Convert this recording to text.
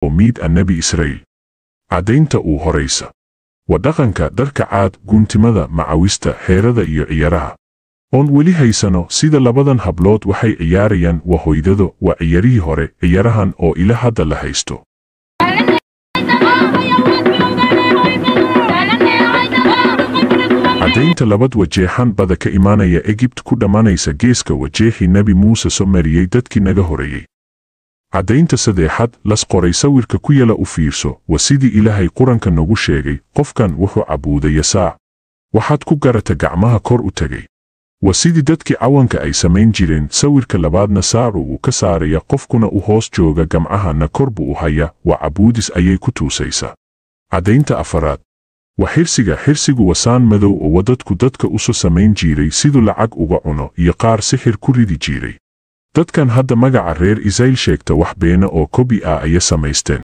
وميد النبي إسرائيل عدينتا هريسة ودقنك درك عاد قنتمدا معاويستا هيردا إيو عيارها oon weli haysano sida labadan hablood waxay ciyaarayaan waa hooydado waa ciyaarihii hore ciyaarahan oo ila hadda la haysto caddaynta labad wajeexan bada ka imaanaya Egibt ku dhammaanaysa geeska wajeexii nebi muuse soo mariyey dadkii naga horeeyey caddaynta saddexaad las qoray sawirka ku yala u fiirso waa sidii ilaahay quranka nagu sheegay qofkan wuxuu cabuuday Yasaac waxaad ku garata gacmaha kor u tagay waa sidii dadkii cawanka ay samayn jireen sawirka labaadna saaru uu ka saaraya qofkuna u hoos jooga gamcahana kor buu u haya waa cabuudis ayay ku tuusaysaa caddaynta afaraad waa xirsigu wasaan madow oo wadadku dadka u soo samayn jiray siduu lacag uga cuno iyo qaar sixir ku ridi jiray dadkan hadda magaca reer Israa'iil sheegta wax beena oo kobi ah ay samaysteen